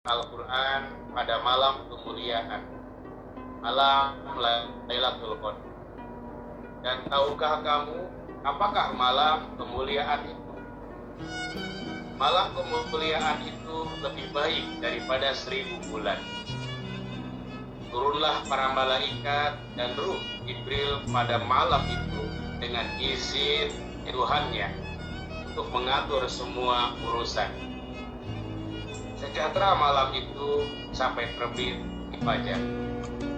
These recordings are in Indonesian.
Al-Quran pada malam kemuliaan, malam Lailatul Qadar. Dan tahukah kamu apakah malam kemuliaan itu? Malam kemuliaan itu lebih baik daripada 1000 bulan. Turunlah para malaikat dan ruh Jibril pada malam itu dengan izin Tuhannya untuk mengatur semua urusan. Sejahtera malam itu sampai terbit fajar.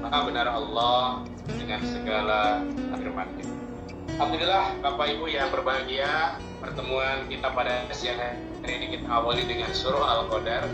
Maha benar Allah dengan segala firman-Nya. Alhamdulillah Bapak Ibu yang berbahagia, pertemuan kita pada siang hari ini kita awali dengan surah Al-Qadar.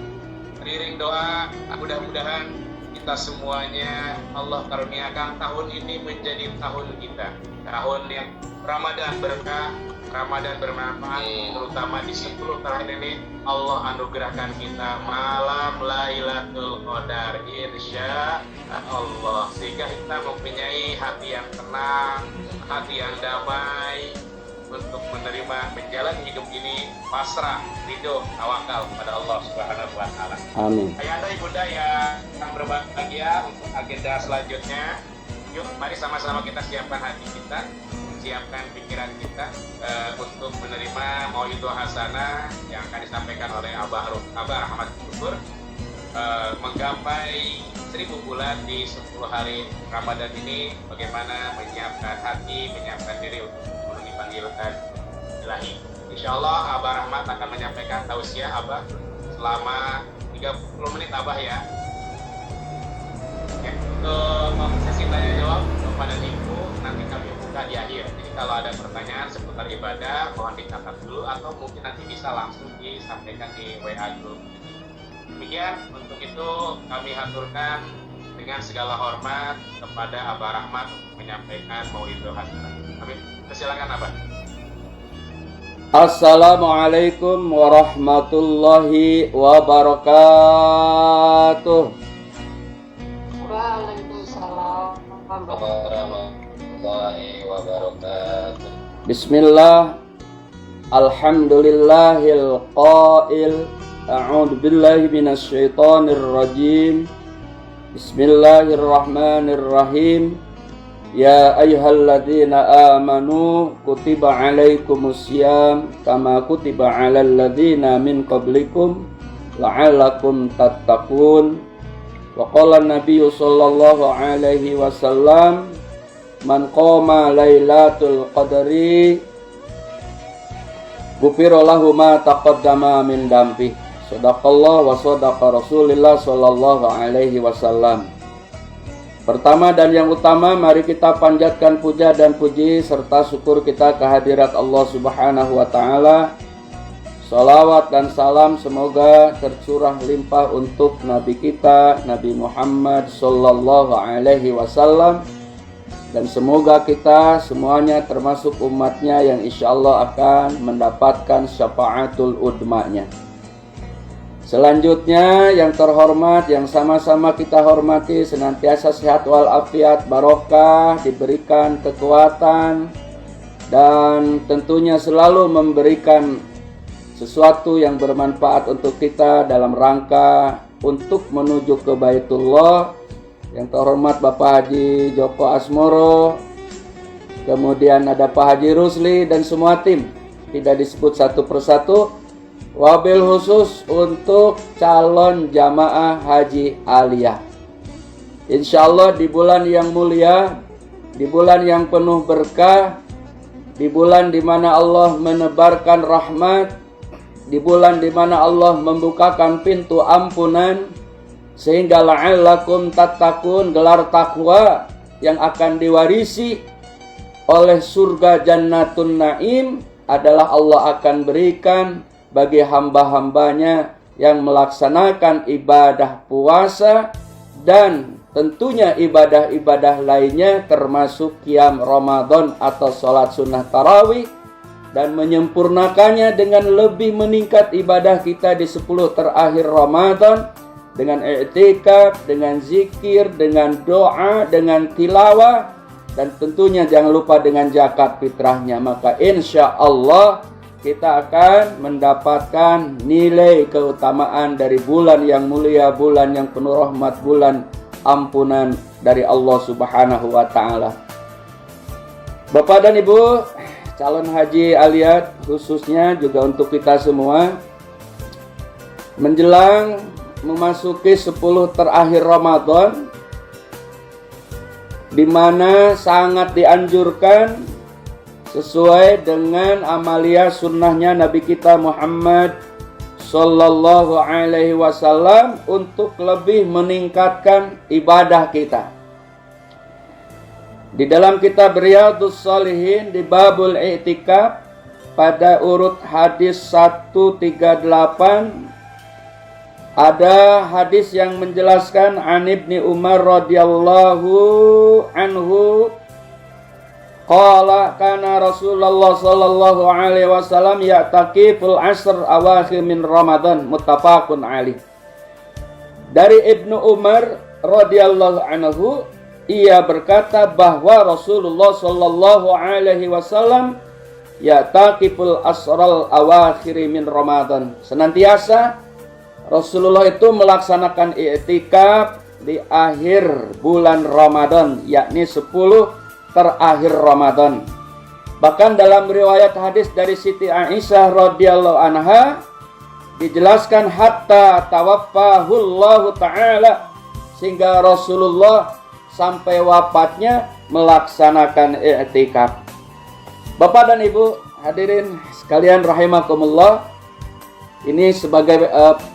Beriring doa, mudah-mudahan kita semuanya Allah karuniakan tahun ini menjadi tahun kita, tahun yang Ramadan berkah, Ramadan bermanfaat, terutama di 10 terakhir ini Allah anugerahkan kita malam Lailatul Qadar insya Allah, sehingga kita mempunyai hati yang tenang, hati yang damai untuk menerima menjalani hidup ini pasrah, ridho, tawakal kepada Allah Subhanahu wa taala. Amin. Ayahanda ibunda yang berbahagia, untuk agenda selanjutnya, yuk mari sama-sama kita siapkan hati kita, siapkan pikiran kita untuk menerima Mauidul Hasanah yang akan disampaikan oleh Abah Rahmat Syukur, menggapai 1000 bulan di 10 hari Ramadan ini. Bagaimana menyiapkan hati, menyiapkan diri untuk memenuhi panggilan ilahi. Insya Allah Abah Rahmat akan menyampaikan tausiah Abah selama 30 menit Abah ya. Oke, untuk sesi tanya jawab kepada Ibu nanti kami buka di akhir. Jadi kalau ada pertanyaan seputar ibadah mohon dicatat dulu atau mungkin nanti bisa langsung disampaikan di WA group. Demikian, untuk itu kami haturkan dengan segala hormat kepada Abah Rahmat untuk menyampaikan Mauidul Hasanah. Kami persilakan Abah. Assalamualaikum warahmatullahi wabarakatuh. Waalaikumsalam warahmatullahi wabarakatuh. Bismillah. Alhamdulillahil qail. A'udzu billahi minasy syaithanir rajim. Bismillahirrahmanirrahim. Ya ayyuhalladzina amanu kutiba alaikumusiyam kama kutiba alal ladzina min qablikum la'allakum tattaqun. Wa qala an-nabiyyu sallallahu alaihi wasallam man qama lailatul qadri ghufira lahu ma taqaddama min dambi. Shadaqallah wa shadaqa Rasulullah sallallahu alaihi wasallam. Pertama dan yang utama, mari kita panjatkan puja dan puji serta syukur kita kehadirat Allah Subhanahu wa taala. Salawat dan salam semoga tercurah limpah untuk Nabi kita, Nabi Muhammad sallallahu alaihi wasallam, dan semoga kita semuanya termasuk umatnya yang insyaallah akan mendapatkan syafaatul udmanya. Selanjutnya yang terhormat, yang sama-sama kita hormati, senantiasa sehat walafiat, barokah, diberikan kekuatan, dan tentunya selalu memberikan sesuatu yang bermanfaat untuk kita dalam rangka untuk menuju ke Baitullah. Yang terhormat Bapak Haji Joko Asmoro, kemudian ada Pak Haji Rusli dan semua tim, tidak disebut satu persatu. Wabil khusus untuk calon jamaah haji aliyah. Insyaallah di bulan yang mulia, di bulan yang penuh berkah, di bulan di mana Allah menebarkan rahmat, di bulan di mana Allah membukakan pintu ampunan, sehingga la'allakum tattaqun, gelar takwa yang akan diwarisi oleh surga Jannatun Naim adalah Allah akan berikan bagi hamba-hambanya yang melaksanakan ibadah puasa dan tentunya ibadah-ibadah lainnya termasuk qiyam Ramadan atau sholat sunnah tarawih, dan menyempurnakannya dengan lebih meningkat ibadah kita di 10 terakhir Ramadan dengan i'tikaf, dengan zikir, dengan doa, dengan tilawah, dan tentunya jangan lupa dengan zakat fitrahnya. Maka insya Allah kita akan mendapatkan nilai keutamaan dari bulan yang mulia, bulan yang penuh rahmat, bulan ampunan dari Allah Subhanahu wa taala. Bapak dan Ibu, calon haji aliyat khususnya juga untuk kita semua, menjelang memasuki 10 terakhir Ramadan, di mana sangat dianjurkan sesuai dengan amalia sunnahnya Nabi kita Muhammad Sallallahu Alaihi Wasallam untuk lebih meningkatkan ibadah kita. Di dalam kitab Riyadhus Shalihin di babul i'tikaf pada urut hadis 138 ada hadis yang menjelaskan an Ibni Umar radhiyallahu anhu qala kana Rasulullah sallallahu alaihi wasallam ya'taqiful asr awakhir min Ramadan, muttafaqun alaih. Dari Ibnu Umar radhiyallahu anhu, ia berkata bahwa Rasulullah sallallahu alaihi wasallam ya'taqiful asral awakhir min Ramadan, senantiasa Rasulullah itu melaksanakan i'tikaf di akhir bulan Ramadan, yakni 10 terakhir Ramadan. Bahkan dalam riwayat hadis dari Siti Aisyah radhiyallahu anha dijelaskan hatta tawaffahullahu ta'ala, sehingga Rasulullah sampai wafatnya melaksanakan i'tikaf. Bapak dan Ibu hadirin sekalian rahimakumullah, ini sebagai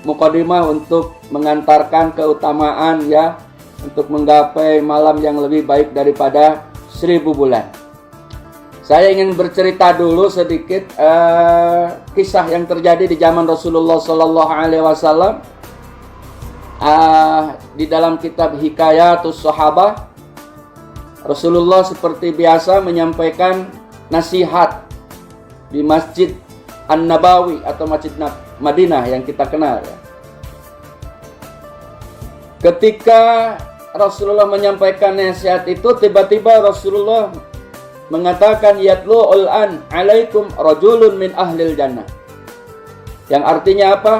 mukadimah untuk mengantarkan keutamaan ya, untuk menggapai malam yang lebih baik daripada 1000 bulan. Saya ingin bercerita dulu sedikit kisah yang terjadi di zaman Rasulullah Sallallahu Alaihi Wasallam. Di dalam kitab Hikayatus Sahabah, Rasulullah seperti biasa menyampaikan nasihat di Masjid An-Nabawi atau Masjid Madinah yang kita kenal ya. Ketika Rasulullah menyampaikan nasihat itu, tiba-tiba Rasulullah mengatakan yatlu'ul an alaikum rajulun min ahlil jannah, yang artinya apa?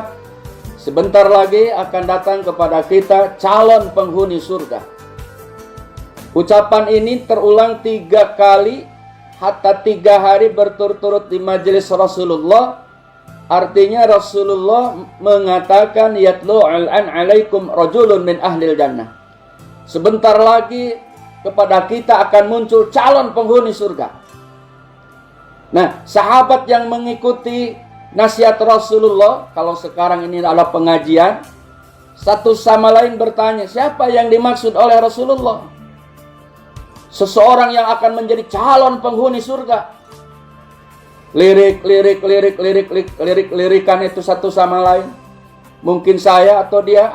Sebentar lagi akan datang kepada kita calon penghuni surga. Ucapan ini terulang 3 kali hatta 3 hari berturut-turut di majelis Rasulullah. Artinya Rasulullah mengatakan yatlu'ul an alaikum rajulun min ahlil jannah, sebentar lagi kepada kita akan muncul calon penghuni surga. Nah, sahabat yang mengikuti nasihat Rasulullah, kalau sekarang ini adalah pengajian, satu sama lain bertanya, siapa yang dimaksud oleh Rasulullah? Seseorang yang akan menjadi calon penghuni surga. Lirikan itu satu sama lain. Mungkin saya atau dia.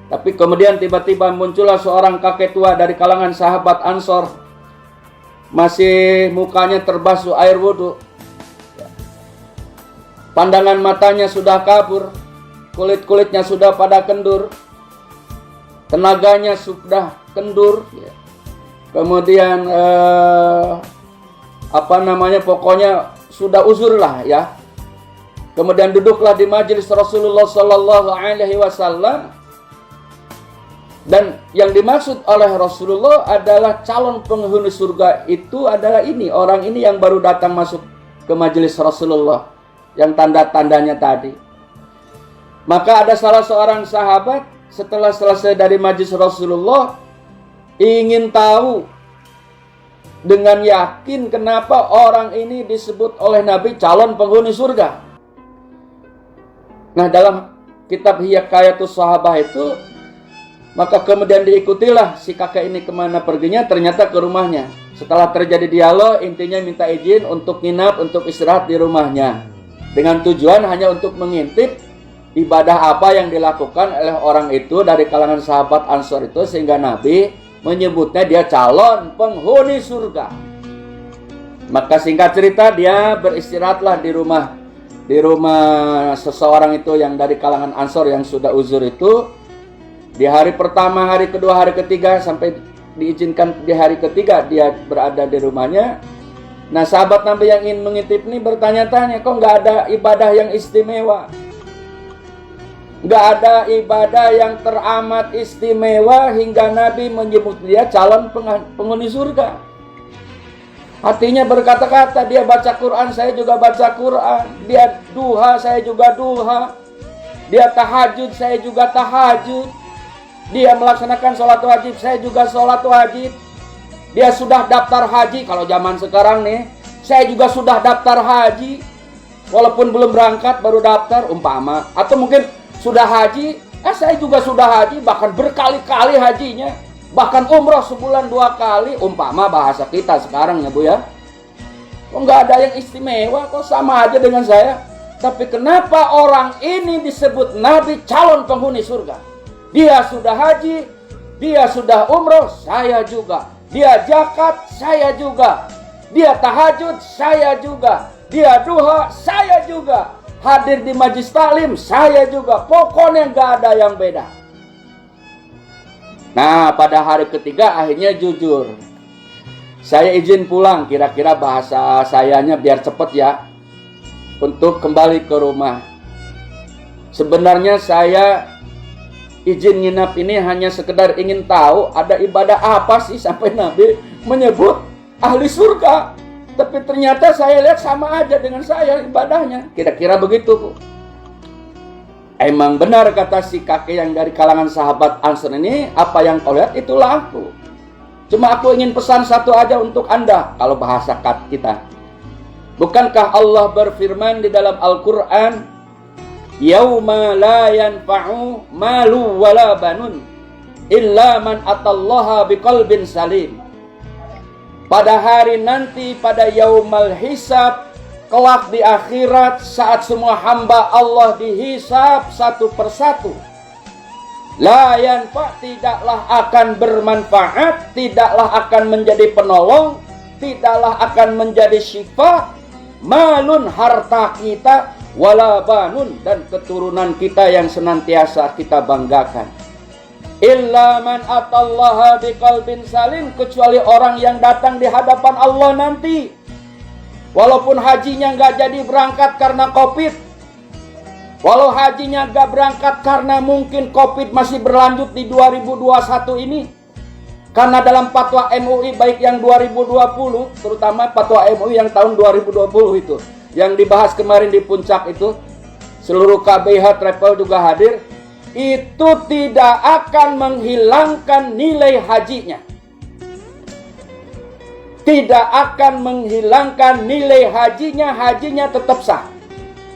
Tapi kemudian tiba-tiba muncullah seorang kakek tua dari kalangan sahabat Ansor. Masih mukanya terbasuh air wudhu. Pandangan matanya sudah kabur. Kulit-kulitnya sudah pada kendur. Tenaganya sudah kendur. Kemudian pokoknya sudah uzur lah ya. Kemudian duduklah di majelis Rasulullah Sallallahu Alaihi Wasallam, dan yang dimaksud oleh Rasulullah adalah calon penghuni surga itu adalah ini, orang ini yang baru datang masuk ke majelis Rasulullah, yang tanda-tandanya tadi. Maka ada salah seorang sahabat setelah selesai dari majelis Rasulullah ingin tahu dengan yakin kenapa orang ini disebut oleh Nabi calon penghuni surga. Nah, dalam kitab Hikayatus Sahabah itu, maka kemudian diikutilah si kakek ini kemana perginya, ternyata ke rumahnya. Setelah terjadi dialog, intinya minta izin untuk nginap, untuk istirahat di rumahnya, dengan tujuan hanya untuk mengintip ibadah apa yang dilakukan oleh orang itu dari kalangan sahabat Ansor itu, sehingga Nabi menyebutnya dia calon penghuni surga. Maka singkat cerita, dia beristirahatlah di rumah seseorang itu yang dari kalangan Ansor yang sudah uzur itu. Di hari pertama, hari kedua, hari ketiga, sampai diizinkan di hari ketiga dia berada di rumahnya. Nah, sahabat Nabi yang ingin mengintip ini bertanya-tanya, kok nggak ada ibadah yang istimewa? Nggak ada ibadah yang teramat istimewa hingga Nabi menyebut dia calon penghuni surga. Hatinya berkata-kata, dia baca Quran, saya juga baca Quran. Dia duha, saya juga duha. Dia tahajud, saya juga tahajud. Dia melaksanakan sholat wajib, saya juga sholat wajib. Dia sudah daftar haji, kalau zaman sekarang nih, saya juga sudah daftar haji. Walaupun belum berangkat, baru daftar, umpama. Atau mungkin sudah haji, saya juga sudah haji, bahkan berkali-kali hajinya. Bahkan umroh sebulan 2 kali, umpama bahasa kita sekarang ya Bu ya. Kok nggak ada yang istimewa, kok sama aja dengan saya. Tapi kenapa orang ini disebut Nabi calon penghuni surga? Dia sudah haji, dia sudah umroh, saya juga. Dia zakat, saya juga. Dia tahajud, saya juga. Dia duha, saya juga. Hadir di majlis taklim, saya juga. Pokoknya nggak ada yang beda. Nah, pada hari ketiga akhirnya jujur. Saya izin pulang, kira-kira bahasa sayanya biar cepet ya. Untuk kembali ke rumah. Sebenarnya saya izin nginap ini hanya sekedar ingin tahu ada ibadah apa sih sampai Nabi menyebut ahli surga. Tapi ternyata saya lihat sama aja dengan saya ibadahnya. Kira-kira begitu Bu. Emang benar kata si kakek yang dari kalangan sahabat Ansar ini, apa yang kau lihat itulah aku. Cuma aku ingin pesan satu aja untuk Anda, kalau bahasa kita. Bukankah Allah berfirman di dalam Al-Quran, yauma la yanfa'u malu wala banun illa man atallaha biqalbin salim. Pada hari nanti, pada yaumal hisab, kelak di akhirat, saat semua hamba Allah dihisab satu persatu, la yanfa', tidaklah akan bermanfaat, tidaklah akan menjadi penolong, tidaklah akan menjadi syifa, malun harta kita, wala banun dan keturunan kita yang senantiasa kita banggakan. Illa man atallaha biqalbin salim, kecuali orang yang datang di hadapan Allah nanti. Walaupun hajinya nggak jadi berangkat karena COVID, walau hajinya nggak berangkat karena mungkin COVID masih berlanjut di 2021 ini. Karena dalam fatwa MUI baik yang 2020, terutama fatwa MUI yang tahun 2020 itu, yang dibahas kemarin di puncak itu, seluruh KBH travel juga hadir, itu tidak akan menghilangkan nilai hajinya. Tidak akan menghilangkan nilai hajinya, hajinya tetap sah.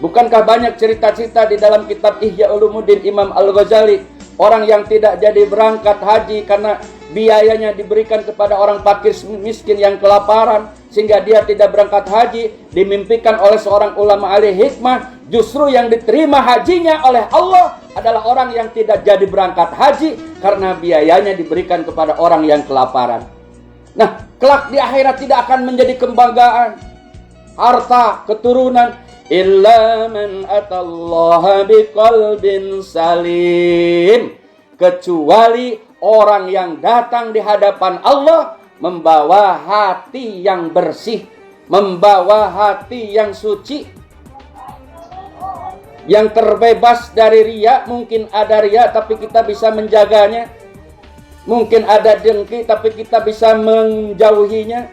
Bukankah banyak cerita-cerita di dalam kitab Ihya Ulumuddin Imam Al-Ghazali, orang yang tidak jadi berangkat haji karena biayanya diberikan kepada orang fakir miskin yang kelaparan, sehingga dia tidak berangkat haji, dimimpikan oleh seorang ulama ahli hikmah, justru yang diterima hajinya oleh Allah adalah orang yang tidak jadi berangkat haji karena biayanya diberikan kepada orang yang kelaparan. Nah, kelak di akhirat tidak akan menjadi kebanggaan harta, keturunan, illa man atallaha biqalbin salim, kecuali orang yang datang di hadapan Allah membawa hati yang bersih, membawa hati yang suci, yang terbebas dari riya. Mungkin ada riya tapi kita bisa menjaganya, mungkin ada dengki tapi kita bisa menjauhinya,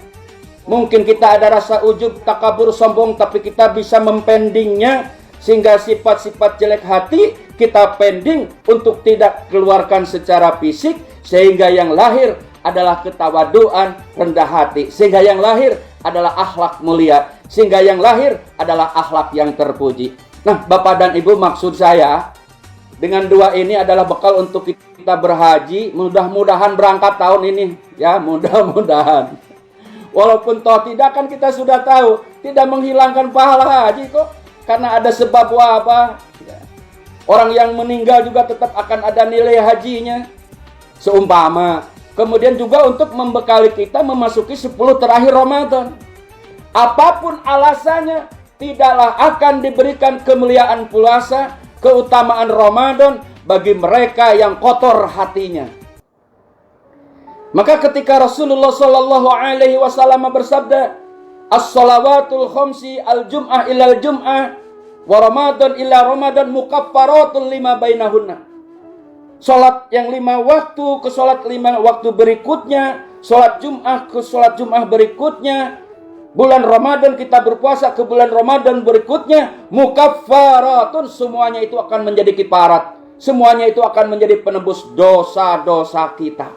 mungkin kita ada rasa ujub, takabur, sombong tapi kita bisa mempendingnya, sehingga sifat-sifat jelek hati kita pending untuk tidak keluarkan secara fisik, sehingga yang lahir adalah ketawaduan, rendah hati, sehingga yang lahir adalah akhlak mulia, sehingga yang lahir adalah akhlak yang terpuji. Nah, Bapak dan Ibu, maksud saya dengan dua ini adalah bekal untuk kita berhaji. Mudah-mudahan berangkat tahun ini, ya, mudah-mudahan. Walaupun toh tidak, kan kita sudah tahu tidak menghilangkan pahala haji kok, karena ada sebab wabah. Orang yang meninggal juga tetap akan ada nilai hajinya seumpama. Kemudian juga untuk membekali kita memasuki 10 terakhir Ramadan. Apapun alasannya, tidaklah akan diberikan kemuliaan puasa, keutamaan Ramadan bagi mereka yang kotor hatinya. Maka ketika Rasulullah SAW bersabda, as-salawatul khamsi al-jum'ah ila al-jum'ah wa ramadan ila ramadan mukaffaratun lima bainahunna. Salat yang 5 waktu ke salat 5 waktu berikutnya, salat Jum'ah ke salat Jum'ah berikutnya, bulan Ramadan kita berpuasa ke bulan Ramadan berikutnya, mukaffaratun, semuanya itu akan menjadi kifarat. Semuanya itu akan menjadi penebus dosa-dosa kita.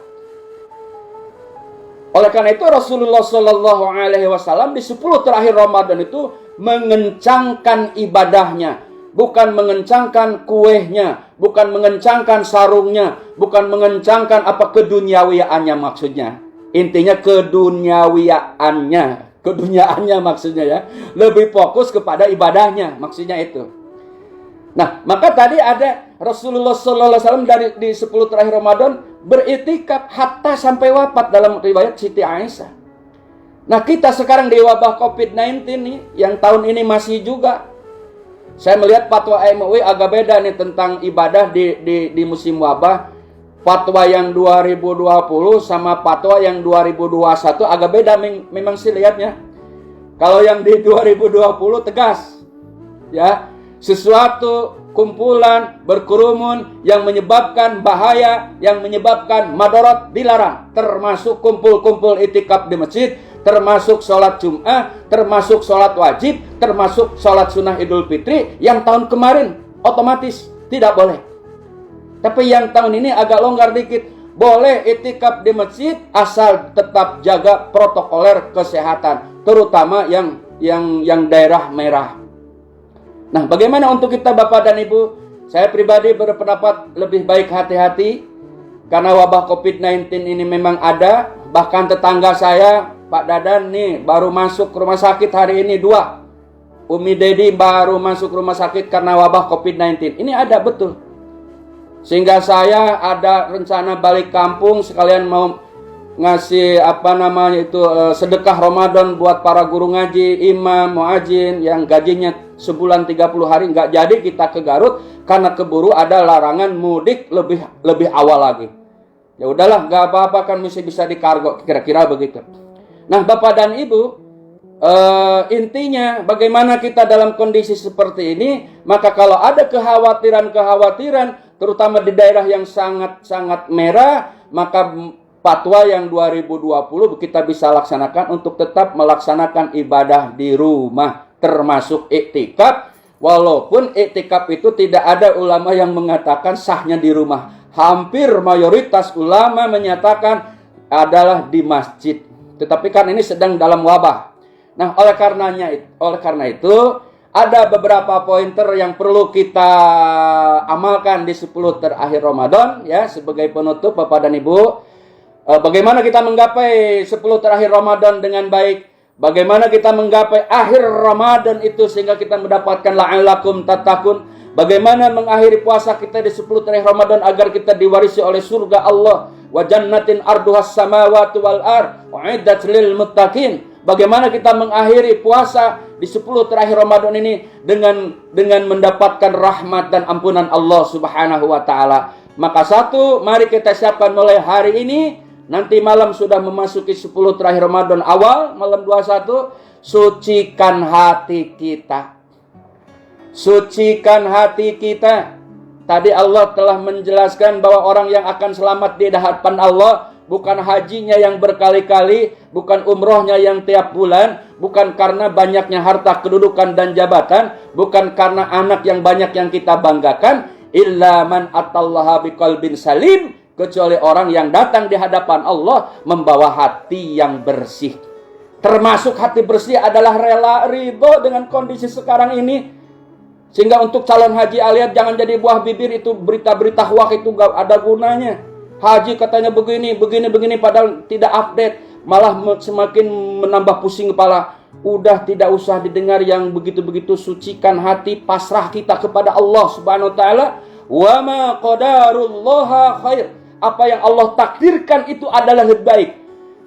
Oleh karena itu Rasulullah Shallallahu Alaihi Wasallam di 10 terakhir Ramadan itu mengencangkan ibadahnya, bukan mengencangkan kuehnya, bukan mengencangkan sarungnya, bukan mengencangkan apa keduniawiaannya maksudnya. Intinya keduniaannya maksudnya ya. Lebih fokus kepada ibadahnya maksudnya itu. Nah, maka tadi ada Rasulullah Sallallahu Alaihi Wasallam dari di 10 terakhir Ramadan beritikaf hatta sampai wafat dalam riwayat Siti Aisyah. Nah, kita sekarang di wabah COVID-19 nih, yang tahun ini masih juga. Saya melihat fatwa MUI agak beda nih tentang ibadah di musim wabah. Fatwa yang 2020 sama fatwa yang 2021 agak beda memang sih lihatnya. Kalau yang di 2020 tegas, ya. Sesuatu kumpulan berkerumun yang menyebabkan bahaya, yang menyebabkan madarat dilarang, termasuk kumpul-kumpul itikaf di masjid, termasuk sholat Jum'ah, termasuk sholat wajib, termasuk sholat sunnah Idul Fitri yang tahun kemarin otomatis tidak boleh. Tapi yang tahun ini agak longgar dikit, boleh itikaf di masjid asal tetap jaga protokoler kesehatan, terutama yang daerah merah. Nah, bagaimana untuk kita Bapak dan Ibu? Saya pribadi berpendapat lebih baik hati-hati karena wabah COVID-19 ini memang ada. Bahkan tetangga saya, Pak Dadan nih baru masuk rumah sakit hari ini 2. Umi Dedi baru masuk rumah sakit karena wabah COVID-19. Ini ada betul. Sehingga saya ada rencana balik kampung sekalian mau ngasih sedekah Ramadan buat para guru ngaji, imam, muadzin yang gajinya sebulan 30 hari nggak jadi kita ke Garut karena keburu ada larangan mudik lebih awal lagi. Ya udahlah, nggak apa-apa kan masih bisa dikargo, kira-kira begitu. Nah, Bapak dan Ibu, intinya bagaimana kita dalam kondisi seperti ini, maka kalau ada kekhawatiran, terutama di daerah yang sangat-sangat merah, maka fatwa yang 2020 kita bisa laksanakan untuk tetap melaksanakan ibadah di rumah, termasuk iktikaf. Walaupun iktikaf itu tidak ada ulama yang mengatakan sahnya di rumah. Hampir mayoritas ulama menyatakan adalah di masjid. Tetapi kan ini sedang dalam wabah. Nah, oleh karena itu ada beberapa pointer yang perlu kita amalkan di 10 terakhir Ramadan ya, sebagai penutup Bapak dan Ibu. Bagaimana kita menggapai 10 terakhir Ramadan dengan baik? Bagaimana kita menggapai akhir Ramadan itu sehingga kita mendapatkan la'allakum tattaqun? Bagaimana mengakhiri puasa kita di 10 terakhir Ramadan agar kita diwarisi oleh surga Allah? Wa jannatin arduhas samawati wal ard u'iddat lil muttaqin. Bagaimana kita mengakhiri puasa di 10 terakhir Ramadan ini dengan mendapatkan rahmat dan ampunan Allah Subhanahu wa taala? Maka satu, mari kita siapkan mulai hari ini. Nanti malam sudah memasuki 10 terakhir Ramadan awal, malam 21, sucikan hati kita. Sucikan hati kita. Tadi Allah telah menjelaskan bahwa orang yang akan selamat di hadapan Allah bukan hajinya yang berkali-kali, bukan umrohnya yang tiap bulan, bukan karena banyaknya harta, kedudukan dan jabatan, bukan karena anak yang banyak yang kita banggakan, illa man atallaha biqalbin salim, kecuali orang yang datang di hadapan Allah membawa hati yang bersih. Termasuk hati bersih adalah rela ridho dengan kondisi sekarang ini. Sehingga untuk calon haji aliat jangan jadi buah bibir, itu berita-berita hoax itu gak ada gunanya. Haji katanya begini padahal tidak update, malah semakin menambah pusing kepala. Udah tidak usah didengar yang begitu-begitu. Sucikan hati, pasrah kita kepada Allah Subhanahu wa taala. Wa ma qadarullaha khair. Apa yang Allah takdirkan itu adalah lebih baik.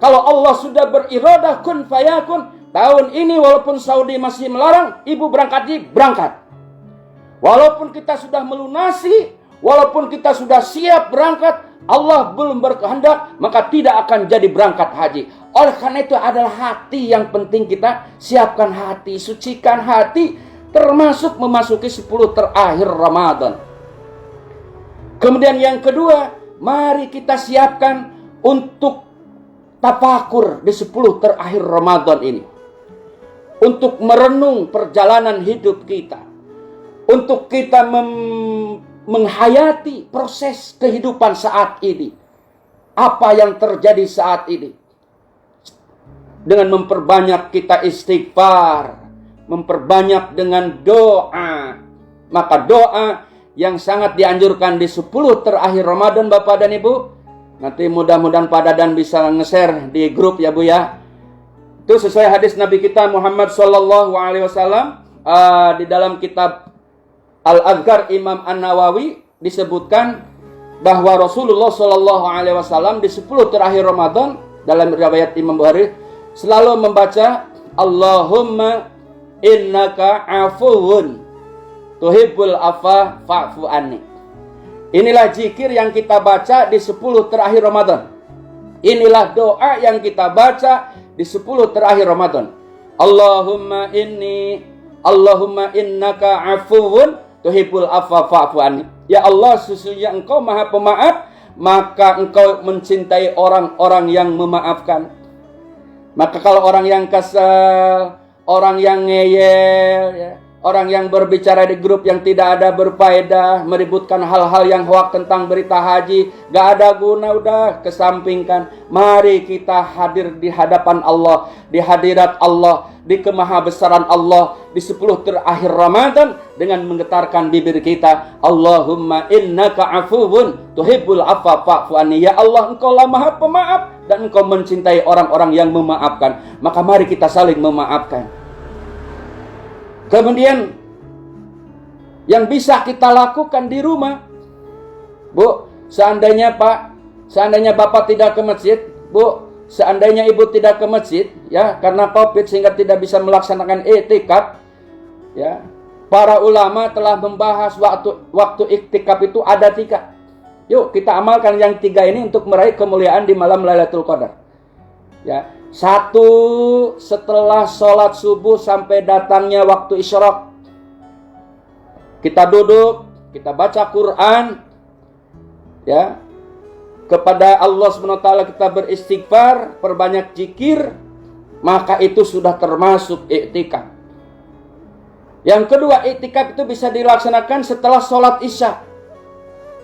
Kalau Allah sudah beriradah kun fayakun, tahun ini walaupun Saudi masih melarang, ibu berangkat haji, berangkat. Walaupun kita sudah melunasi walaupun kita sudah siap berangkat, Allah belum berkehendak, maka tidak akan jadi berangkat haji. Oleh karena itu adalah hati yang penting kita siapkan hati, sucikan hati, termasuk memasuki 10 terakhir Ramadan. Kemudian yang kedua, mari kita siapkan untuk tafakur di 10 terakhir Ramadan ini. Untuk merenung perjalanan hidup kita. Untuk kita menghayati proses kehidupan saat ini. Apa yang terjadi saat ini. Dengan memperbanyak kita istighfar. Memperbanyak dengan doa. Maka doa yang sangat dianjurkan di 10 terakhir Ramadan, Bapak dan Ibu. Nanti mudah-mudahan Pak Dadan bisa nge-share di grup ya Bu ya. Itu sesuai hadis Nabi kita Muhammad SAW. Di dalam kitab Al-Adhkar Imam An-Nawawi disebutkan bahwa Rasulullah SAW di 10 terakhir Ramadan dalam riwayat Imam Bukhari selalu membaca Allahumma innaka afuwun tuhibbul afa fa'fu anni. Inilah zikir yang kita baca di 10 terakhir Ramadan. Inilah doa yang kita baca di 10 terakhir Ramadan. Allahumma innaka afuwun tuhibbul afwa fa'fu anni. Ya Allah, sesungguhnya Engkau Maha Pemaaf, maka Engkau mencintai orang-orang yang memaafkan. Maka kalau orang yang kesal, orang yang ngeyel, ya, orang yang berbicara di grup yang tidak ada berfaedah, meributkan hal-hal yang hoak tentang berita haji, gak ada guna, udah kesampingkan. Mari kita hadir di hadapan Allah, di hadirat Allah, di kemahabesaran Allah di 10 terakhir Ramadan dengan menggetarkan bibir kita, Allahumma innaka afuwun tuhibbul afwa fa'fu anni. Ya Allah, Engkau lah Maha Pemaaf dan Engkau mencintai orang-orang yang memaafkan. Maka mari kita saling memaafkan. Kemudian yang bisa kita lakukan di rumah, Bu, seandainya Bapak tidak ke masjid, Bu, seandainya Ibu tidak ke masjid, ya, karena Covid sehingga tidak bisa melaksanakan iktikaf, ya, para ulama telah membahas waktu iktikaf itu ada 3. Yuk kita amalkan yang 3 ini untuk meraih kemuliaan di malam Lailatul Qadar. Ya. 1, setelah sholat subuh sampai datangnya waktu isyraq, kita duduk, kita baca Quran, ya, kepada Allah SWT kita beristighfar, perbanyak zikir, maka itu sudah termasuk iktikaf. Yang kedua, iktikaf itu bisa dilaksanakan setelah sholat isya.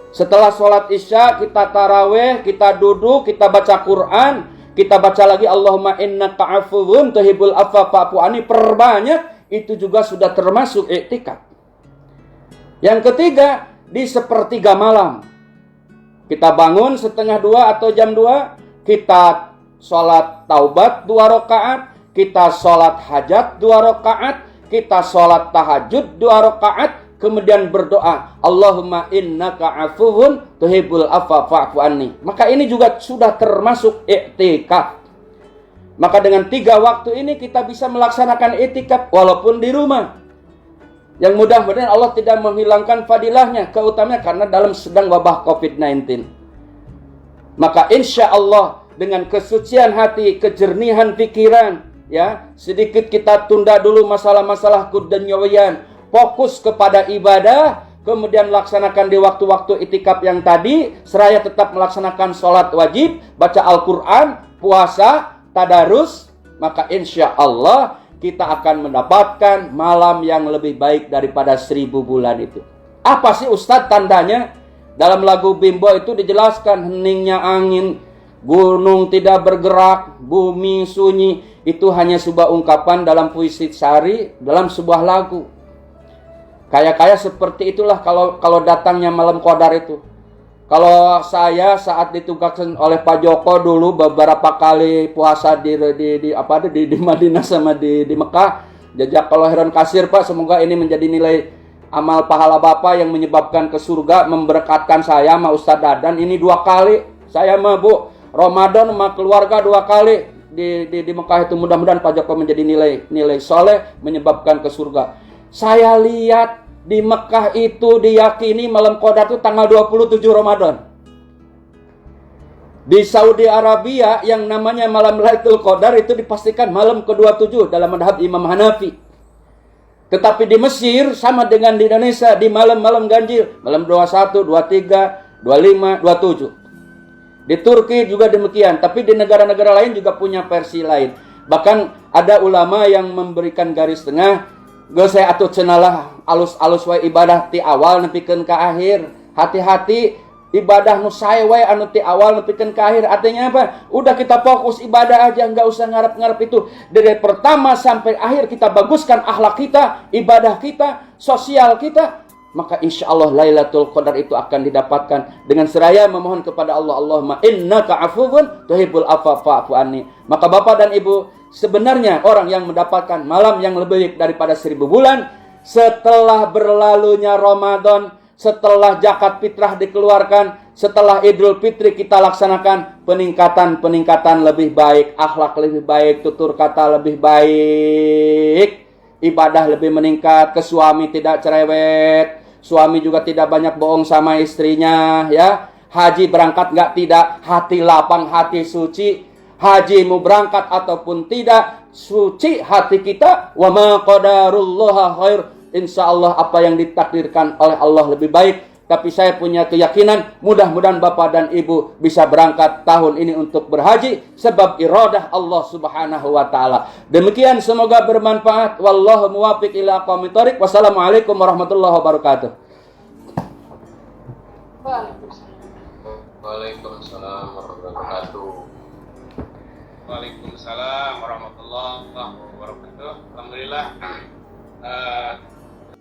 Setelah sholat isya kita taraweh, kita duduk, kita baca Quran, kita baca lagi Allahumma innaka afuwun tuhibbul afwa fa'fu anni, perbanyak, itu juga sudah termasuk iktikaf. Yang ketiga, di sepertiga malam. Kita bangun setengah 2 atau jam 2, kita sholat taubat 2 rakaat, kita sholat hajat 2 rakaat, kita sholat tahajud 2 rakaat, kemudian berdoa Allahumma innaka afuwun tuhibbul afwa fa'fu anni. Maka ini juga sudah termasuk iktikaf. Maka dengan 3 waktu ini kita bisa melaksanakan iktikaf walaupun di rumah. Yang mudah-mudahan Allah tidak menghilangkan fadilahnya, keutamaannya, karena dalam sedang wabah COVID-19. Maka insya Allah dengan kesucian hati, kejernihan pikiran, ya, sedikit kita tunda dulu masalah-masalah kedunyawian, fokus kepada ibadah, kemudian laksanakan di waktu-waktu iktikaf yang tadi, seraya tetap melaksanakan sholat wajib, baca Al-Quran, puasa, tadarus, maka insya Allah kita akan mendapatkan malam yang lebih baik daripada 1000 bulan itu. Apa sih Ustadz tandanya? Dalam lagu Bimbo itu dijelaskan, heningnya angin, gunung tidak bergerak, bumi sunyi. Itu hanya sebuah ungkapan dalam puisi sari, dalam sebuah lagu. Kayak seperti itulah kalau datangnya malam Qadar itu. Kalau saya saat ditugaskan oleh Pak Joko dulu beberapa kali puasa di Madinah sama di Mekah, jajak kalau heran kasir Pak, semoga ini menjadi nilai amal pahala Bapak yang menyebabkan ke surga, memberkatkan saya sama Ustadz Dadan. Ini 2 kali saya mah Bu, Ramadan sama keluarga 2 kali di Mekah itu. Mudah-mudahan Pak Joko menjadi nilai soleh menyebabkan ke surga. Saya lihat Di Mekah itu diyakini malam Qadar itu tanggal 27 Ramadan. Di Saudi Arabia yang namanya malam Lailatul Qadar itu dipastikan malam ke-27 dalam madhab Imam Hanafi. Tetapi di Mesir sama dengan di Indonesia di malam-malam ganjil, malam 21, 23, 25, 27. Di Turki juga demikian, tapi di negara-negara lain juga punya versi lain. Bahkan ada ulama yang memberikan garis tengah, geus saya atuh cenah alus-alus wae ibadah ti awal nepikeun ka akhir. Hati-hati ibadah nu sae wae anu ti awal nepikeun ka akhir. Artinya apa? Udah kita fokus ibadah aja, enggak usah ngarep-ngarep itu. Dari pertama sampai akhir kita baguskan akhlak kita, ibadah kita, sosial kita, maka insya Allah Lailatul Qadar itu akan didapatkan. Dengan seraya memohon kepada Allah, Allahumma innaka afuwun tuhibbul afwa fa'fu anni. Maka Bapak dan Ibu, sebenarnya orang yang mendapatkan malam yang lebih daripada 1000 bulan setelah berlalunya Ramadan, setelah zakat fitrah dikeluarkan, setelah Idul Fitri kita laksanakan, peningkatan lebih baik, akhlak lebih baik, tutur kata lebih baik, ibadah lebih meningkat, ke suami tidak cerewet, suami juga tidak banyak bohong sama istrinya, ya. Haji berangkat nggak tidak, hati lapang, hati suci. Hajimu berangkat ataupun tidak, suci hati kita. Wa ma qadarullaha khair. Insya Allah apa yang ditakdirkan oleh Allah lebih baik. Tapi saya punya keyakinan mudah-mudahan Bapak dan Ibu bisa berangkat tahun ini untuk berhaji sebab iradah Allah Subhanahu wa taala. Demikian semoga bermanfaat. Wallahu muwaffiq ila aqwamit thoriq. Wassalamualaikum warahmatullahi wabarakatuh. Waalaikumsalam warahmatullahi wabarakatuh. Waalaikumsalam warahmatullahi wabarakatuh. Alhamdulillah.